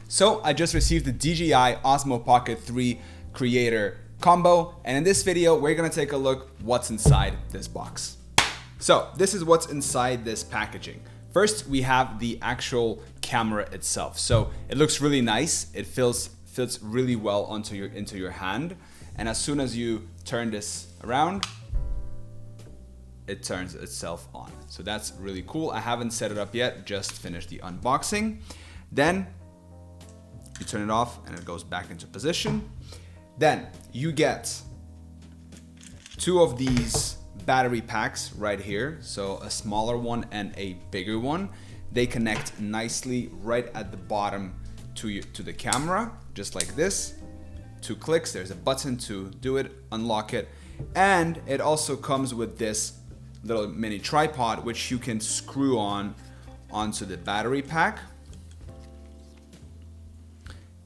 So I just received the DJI Osmo Pocket 3 Creator Combo, and in this video we're gonna take a look what's inside this box. So this is what's inside this packaging. First, we have the actual camera itself. So it looks really nice. It fits really well into your hand, and as soon as you turn this around, it turns itself on. So that's really cool. I haven't set it up yet, just finished the unboxing. Then you turn it off and it goes back into position. Then you get two of these battery packs right here. So a smaller one and a bigger one. They connect nicely right at the bottom to the camera, just like this. 2 clicks, there's a button to do it, unlock it. And it also comes with this little mini tripod, which you can screw onto the battery pack.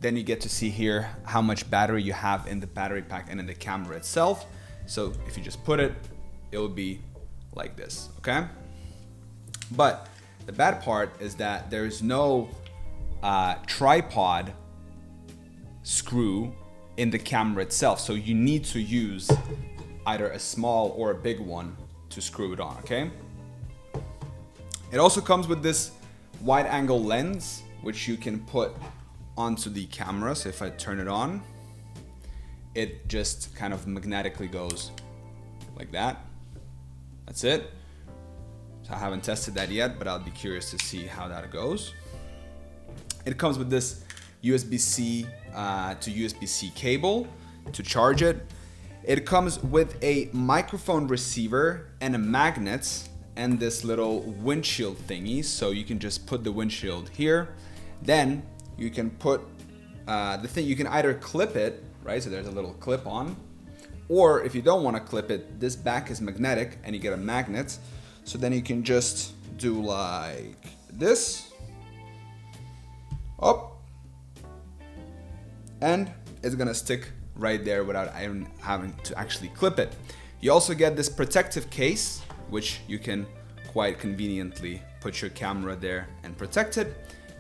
Then you get to see here how much battery you have in the battery pack and in the camera itself. So if you just put it, it will be like this, okay? But the bad part is that there's no tripod screw in the camera itself. So you need to use either a small or a big one to screw it on, okay? It also comes with this wide angle lens, which you can put onto the camera. So if I turn it on, it just kind of magnetically goes like that. That's it. So I haven't tested that yet, but I'll be curious to see how that goes. It comes with this USB-C to USB-C cable to charge it. It comes with a microphone receiver and a magnet and this little windshield thingy. So you can just put the windshield here. Then you can put the thing, you can either clip it, right? So there's a little clip on, or if you don't want to clip it, this back is magnetic and you get a magnet. So then you can just do like this, up, and it's gonna stick right there without having to actually clip it. You also get this protective case, which you can quite conveniently put your camera there and protect it.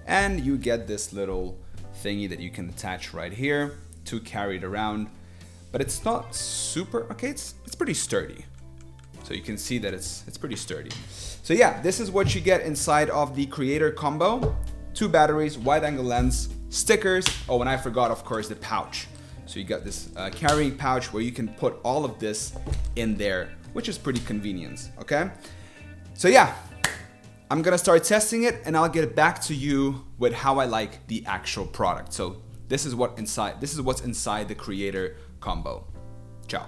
And you get this little thingy that you can attach right here to carry it around. But it's not super, okay, it's pretty sturdy. So you can see that it's pretty sturdy. So yeah, this is what you get inside of the Creator Combo. 2 batteries, wide angle lens, stickers. Oh, and I forgot, of course, the pouch. So you got this carrying pouch where you can put all of this in there, which is pretty convenient, okay? So yeah, I'm gonna start testing it and I'll get back to you with how I like the actual product. So this is what's inside the Creator Combo. Ciao.